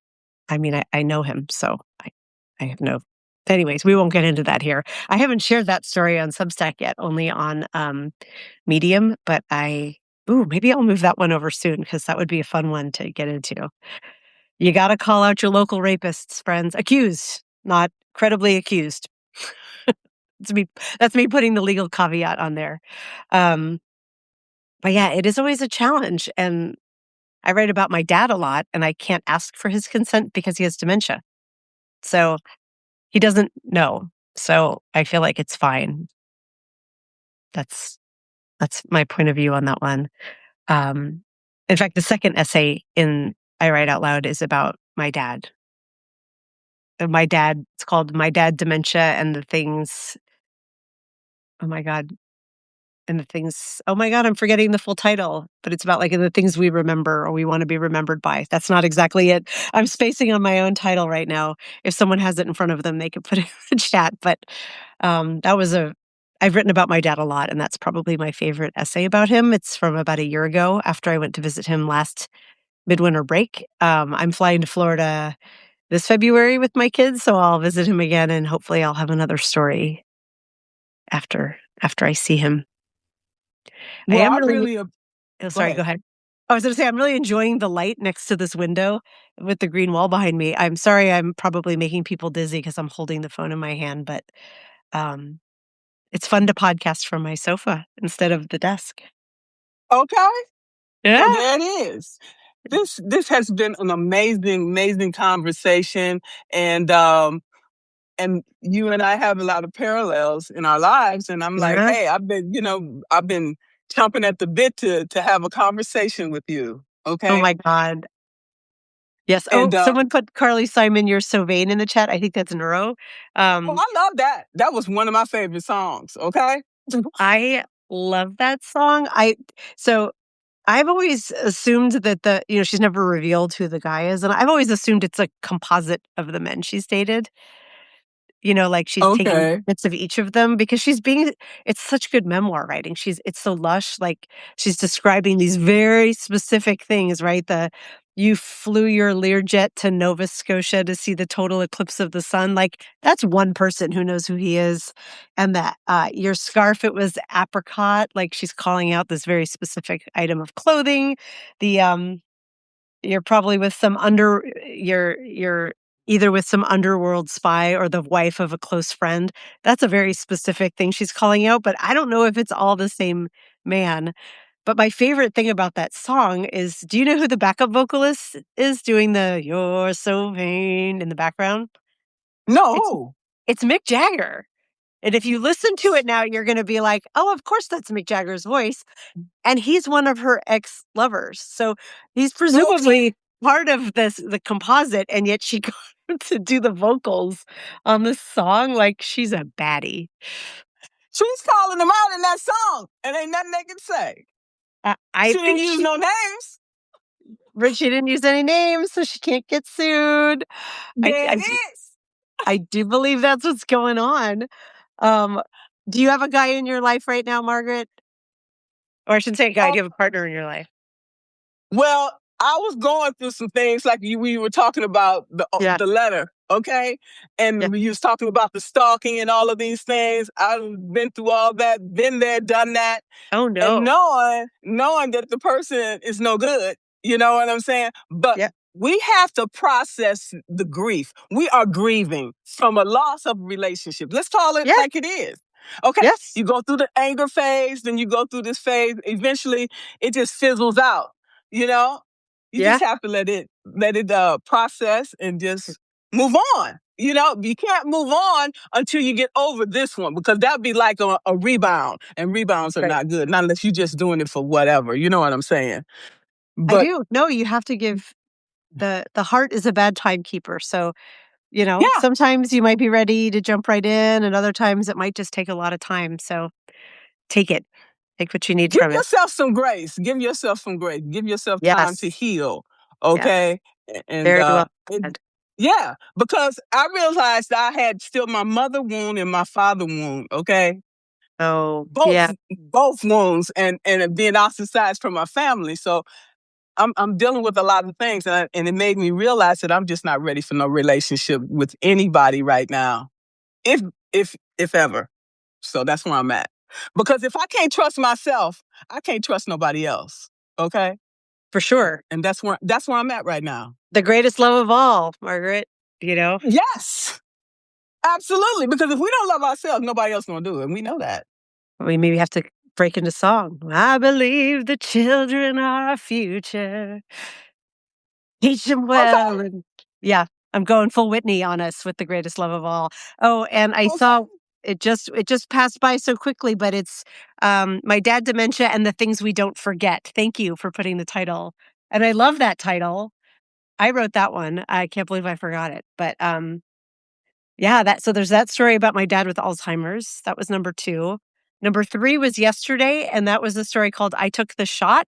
I mean, I know him. So I have no, anyways, we won't get into that here. I haven't shared that story on Substack yet, only on, Medium, but maybe I'll move that one over soon because that would be a fun one to get into. You gotta call out your local rapists, friends. Accused, not credibly accused. It's me that's me putting the legal caveat on there. Um, but yeah, it is always a challenge, and I write about my dad a lot, and I can't ask for his consent because he has dementia. So, he doesn't know. So, I feel like it's fine. That's that's my point of view on that one. Um, in fact, the second essay in I Write Out Loud is about my dad. It's called My Dad Dementia and the Things. Oh my God. And the things, oh my God, I'm forgetting the full title, but it's about like the things we remember or we want to be remembered by. That's not exactly it. I'm spacing on my own title right now. If someone has it in front of them, they could put it in the chat. But I've written about my dad a lot, and that's probably my favorite essay about him. It's from about a year ago after I went to visit him last midwinter break. I'm flying to Florida this February with my kids, so I'll visit him again, and hopefully I'll have another story after I see him. I Well, am I really really oh, go sorry, go ahead. ahead. I was gonna say I'm really enjoying the light next to this window with the green wall behind me. I'm sorry I'm probably making people dizzy because 'cause I'm holding the phone in my hand, but, um, it's fun to podcast from my sofa instead of the desk. Okay. Well, Yeah. there it is. This has been an amazing conversation, and and you and I have a lot of parallels in our lives. And I'm like, Yeah. hey, I've been chomping at the bit to have a conversation with you. Oh Okay, my god. Yes. Oh, and someone put Carly Simon, "You're So Vain" in the chat. I think that's Neuro. oh, Um, I love that. That was one of my favorite songs. Okay, I love that song. So I've always assumed that she's never revealed who the guy is, and I've always assumed it's a composite of the men she's dated. like she's taking Okay. bits of each of them because it's such good memoir writing. It's so lush. Like she's describing these very specific things, right? You flew your Learjet to Nova Scotia to see the total eclipse of the sun. Like that's one person who knows who he is. And that your scarf, it was apricot. Like she's calling out this very specific item of clothing. The you're probably with you're either with some underworld spy or the wife of a close friend. That's a very specific thing she's calling out, but I don't know if it's all the same man. But my favorite thing about that song is, do you know who the backup vocalist is doing the "You're So Vain" in the background? It's No. it's Mick Jagger. And if you listen to it now, you're gonna be like, "Oh, of course that's Mick Jagger's voice." And he's one of her ex-lovers. So he's presumably part of the composite, and yet she got him to do the vocals on this song. Like she's a baddie. She's calling them out in that song, and ain't nothing they can say. I She didn't think use no names. but she didn't use any names, so she can't get sued. I, There I, it d- is. I do believe that's what's going on. Um, do you have a guy in your life right now, Margaret? Or I shouldn't say a guy. Do Oh, you have a partner in your life? well, I was going through some things like we were talking about Yeah, the letter, okay? yeah. And you was talking about the stalking and all of these things. I've been through all that, been there, done that, Oh and no. knowing that the person is no good. You know what I'm saying? But Yeah, we have to process the grief. We are grieving from a loss of a relationship. Let's call it yeah, like it is. Okay, yes, you go through the anger phase, then you go through this phase. Eventually, it just fizzles out. You know, you yeah. just have to let it process and just move on. You can't move on until you get over this one because that'd be like a rebound, and rebounds are Right. not good, not unless you're just doing it for whatever. You know what I'm saying? I But do. No, you have to give the heart is a bad timekeeper. So, yeah, sometimes you might be ready to jump right in, and other times it might just take a lot of time. So take it. Take what you need give from it. yourself some grace. Give yourself some grace. Give yourself time to Yes. heal. Yes. Okay, and Very well said. yeah, because I realized I had still my mother wound and my father wound. Okay, Oh, both yeah, both wounds, and being ostracized from my family. So I'm dealing with a lot of things, and it made me realize that I'm just not ready for no relationship with anybody right now, if if ever. So that's where I'm at. Because if I can't trust myself, I can't trust nobody else. Okay, for sure. and that's where I'm at right now. The greatest love of all, Margaret. You know, Yes, absolutely. Because if we don't love ourselves, nobody else gonna do it, and we know that. we maybe have to break into song. I believe the children are our future. Teach them Okay, well, and yeah, I'm going full Whitney on us with the greatest love of all. Oh, and I okay. saw it just passed by so quickly, but it's My Dad Dementia and the Things We Don't Forget. Thank you for putting the title. And I love that title. I wrote that one. I can't believe I forgot it. But yeah, so there's that story about my dad with Alzheimer's. That was number 2. Number 3 was yesterday, and that was a story called I Took the Shot.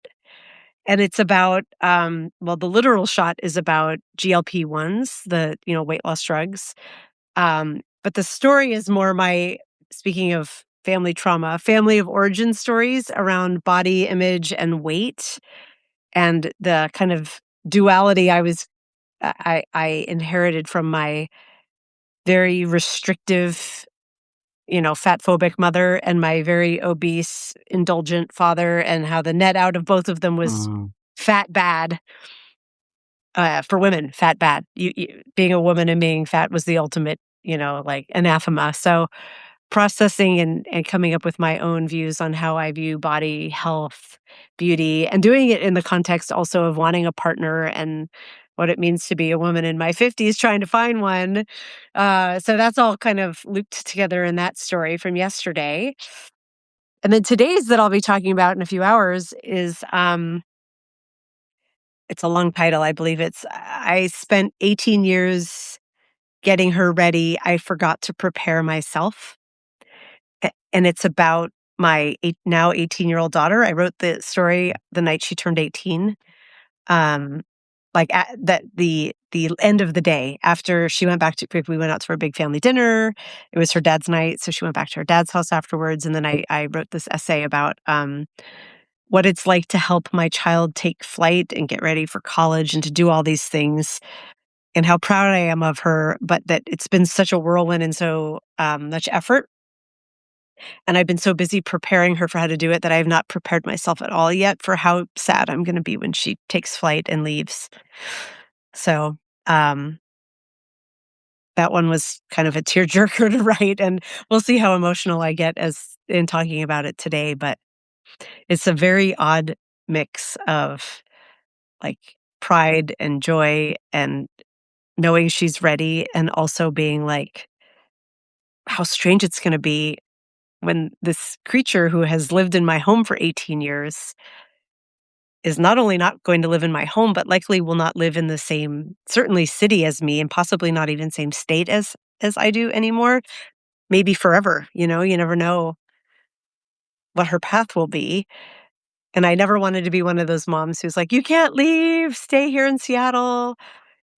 And it's about, the literal shot is about GLP-1s, weight loss drugs. But the story is more speaking of family trauma, family of origin stories around body image and weight and the kind of duality I inherited from my very restrictive, fat phobic mother and my very obese, indulgent father, and how the net out of both of them was Mm. fat bad. For women, fat bad. Being a woman and being fat was the ultimate, like anathema. So processing and coming up with my own views on how I view body, health, beauty, and doing it in the context also of wanting a partner and what it means to be a woman in my 50s trying to find one. So that's all kind of looped together in that story from yesterday. And then today's that I'll be talking about in a few hours is it's a long title. I believe I spent 18 years getting her ready. I forgot to prepare myself. And it's about my now 18-year-old daughter. I wrote the story the night she turned 18. Um, like at the end of the day after she went back to, we went out to our big family dinner. It was her dad's night, so she went back to her dad's house afterwards. And then I wrote this essay about what it's like to help my child take flight and get ready for college and to do all these things, and how proud I am of her, but that it's been such a whirlwind and so much effort. And I've been so busy preparing her for how to do it that I have not prepared myself at all yet for how sad I'm going to be when she takes flight and leaves. So um, that one was kind of a tearjerker to write, and we'll see how emotional I get as in talking about it today. But it's a very odd mix of like pride and joy and knowing she's ready, and also being like, how strange it's going to be when this creature who has lived in my home for 18 years is not only not going to live in my home, but likely will not live in the same, certainly city as me, and possibly not even same state as I do anymore. Maybe forever, you never know what her path will be. And I never wanted to be one of those moms who's like, you can't leave, stay here in Seattle.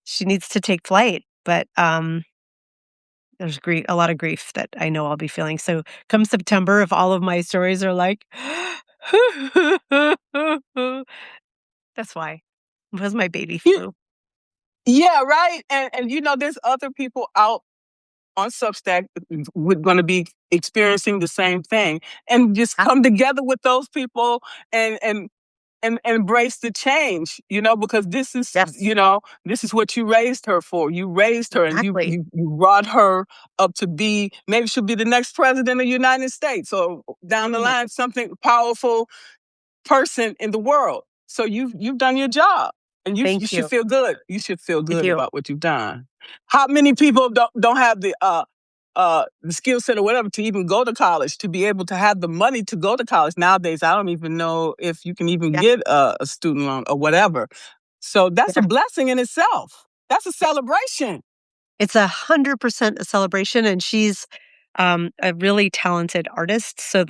She needs to take flight. But there's a lot of grief that I know I'll be feeling. So come September, if all of my stories are like, that's why. It was my baby You, flu. yeah, right. And there's other people out on Substack we're going to be experiencing the same thing, and just Ah, come together with those people and embrace the change, because yes, this is what you raised her for. You raised her, and you exactly. you, you brought her up to be, maybe she'll be the next president of the United States, or down the Right. line something powerful person in the world. So you've done your job, and you Thank should you. feel good. You should feel I good do. about what you've done. How many people don't have the skill set or whatever to even go to college, to be able to have the money to go to college nowadays? I don't even know if you can even Yeah. get a student loan or whatever. So that's a Yeah. blessing in itself. That's a celebration. It's 100% a celebration. And she's a really talented artist. So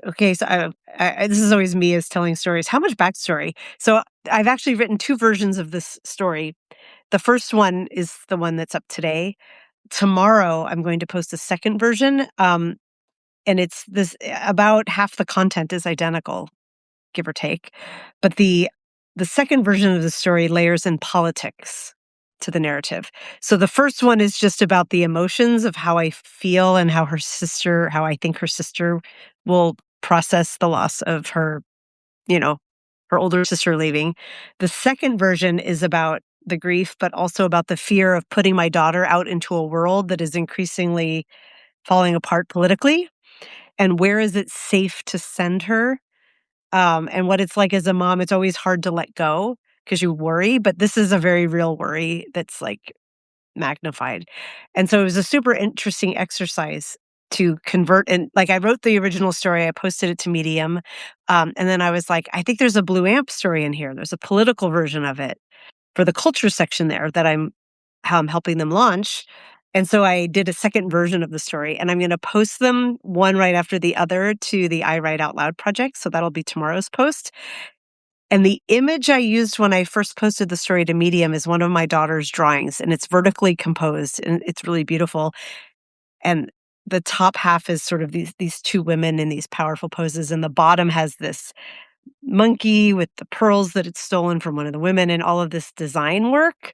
okay, so this is always me as telling stories. How much backstory? So I've actually written two versions of this story. The first one is the one that's up today. Tomorrow, I'm going to post a second version. And it's this, about half the content is identical, give or take. But the second version of the story layers in politics to the narrative. So the first one is just about the emotions of how I feel and how I think her sister will process the loss of you know, her older sister leaving. The second version is about the grief, but also about the fear of putting my daughter out into a world that is increasingly falling apart politically. And where is it safe to send her? And what it's like as a mom, it's always hard to let go because you worry, but this is a very real worry that's like magnified. And so it was a super interesting exercise to convert. And like, I wrote the original story, I posted it to Medium. And then I was like, I think there's a Blue Amp story in here. There's a political version of it for the culture section there that how I'm helping them launch. And so I did a second version of the story, and I'm going to post them one right after the other to the I Write Out Loud project. So that'll be tomorrow's post. And the image I used when I first posted the story to Medium is one of my daughter's drawings, and it's vertically composed, and it's really beautiful. And the top half is sort of these two women in these powerful poses, and the bottom has this monkey with the pearls that it's stolen from one of the women, and all of this design work.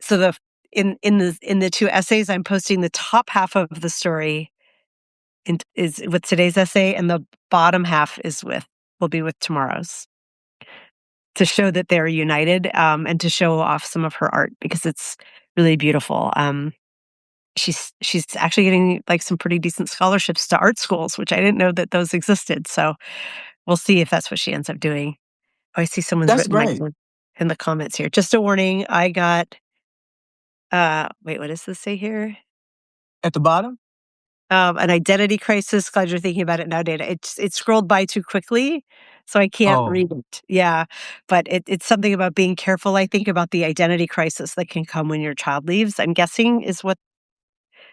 So in the two essays, I'm posting the top half of the story is with today's essay, and the bottom half will be with tomorrow's, to show that they're united, and to show off some of her art because it's really beautiful. She's actually getting like some pretty decent scholarships to art schools, which I didn't know that those existed. So we'll see if that's what she ends up doing. Oh, I see someone's That's written my great. name in the comments here. Just a warning, I got wait, what does this say here? At the bottom? An identity crisis. Glad you're thinking about it now, Dana. It scrolled by too quickly, so I can't Oh, read it. Yeah, but it's something about being careful. I think about the identity crisis that can come when your child leaves. I'm guessing is what,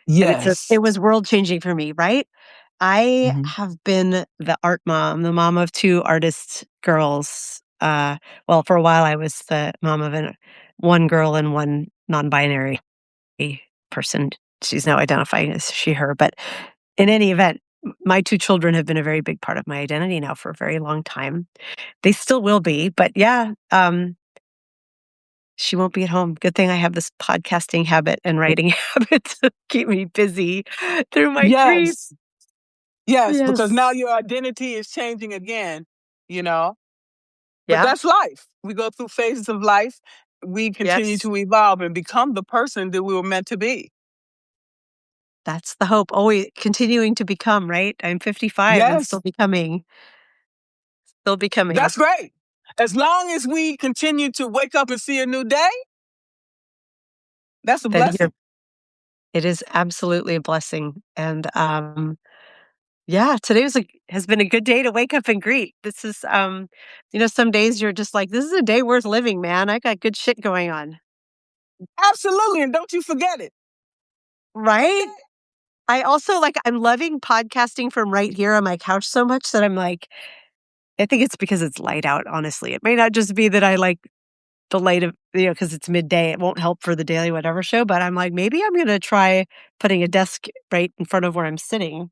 and it yes. was world changing for me. Right, I Hmm. have been the art mom, the mom of two artist girls Well, for a while, I was the mom of one girl and one non-binary person. She's now identifying as she, her. But in any event, my two children have been a very big part of my identity now for a very long time. They still will be, but yeah, she won't be at home. Good thing I have this podcasting habit and writing habit to keep me busy through my grief. Yes. Yes, because now Yes. your identity is changing again, you know? But Yeah. that's life. We go through phases of life. We continue Yes. to evolve and become the person that we were meant to be. That's the hope. Always continuing to become, right? I'm 55 and Yes, still becoming, still becoming. that's great. As long as we continue to wake up and see a new day, that's a Then blessing. it is absolutely a blessing. And yeah, today has been a good day to wake up and greet. This is some days you're just like, this is a day worth living, man. I got good shit going on. Absolutely. And don't you forget it. Right? Okay. I also I'm loving podcasting from right here on my couch so much that I'm like, I think it's because it's light out, honestly. It may not just be that I like the light of, because it's midday. It won't help for the daily whatever show, but I'm like, maybe I'm going to try putting a desk right in front of where I'm sitting,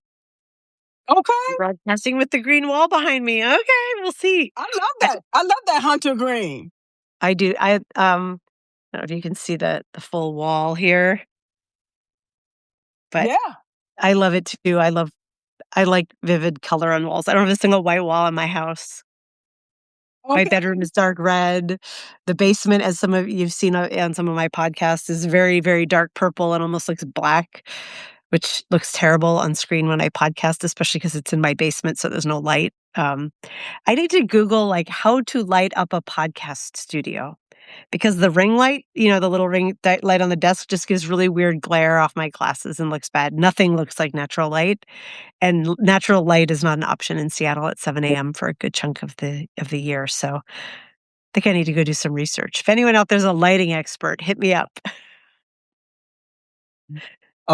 Okay. broadcasting with the green wall behind me. Okay, we'll see. I love I, that. I love that hunter green. I do. I don't know if you can see the full wall here, but Yeah. I love it too. I like vivid color on walls. I don't have a single white wall in my house. My Okay. bedroom is dark red. The basement, as some of you've seen on some of my podcasts, is very, very dark purple and almost looks black, which looks terrible on screen when I podcast, especially because it's in my basement, so there's no light. I need to Google how to light up a podcast studio because the ring light, the little light on the desk, just gives really weird glare off my glasses and looks bad. Nothing looks like natural light, and natural light is not an option in Seattle at 7 a.m. for a good chunk of the year. So I think I need to go do some research. If anyone out there's a lighting expert, hit me up.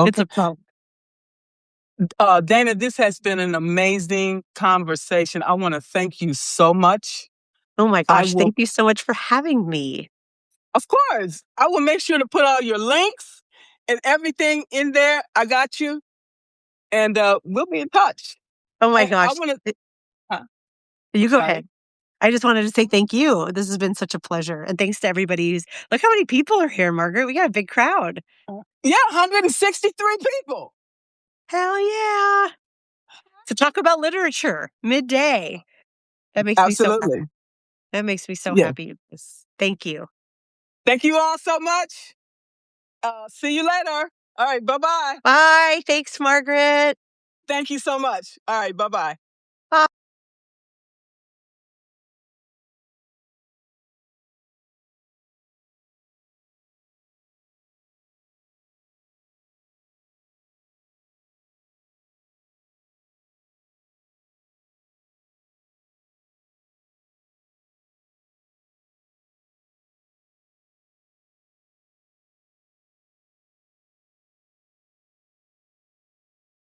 It's Okay. a problem. Dana, this has been an amazing conversation. I want to thank you so much. Oh my I gosh, will, thank you so much for having me. of course, I will make sure to put all your links and everything in there. I got you. And we'll be in touch. Oh my I gosh. want to, I'm You go sorry. ahead. I just wanted to say thank you. This has been such a pleasure. And thanks to everybody look how many people are here, Margaret. We got a big crowd. Yeah, 163 people. Hell yeah. To talk about literature midday. That makes me so happy. Absolutely. That makes me so Yeah. happy. Thank you. Thank you all so much. See you later. All right. Bye bye. Bye. Thanks, Margaret. Thank you so much. All right. Bye bye.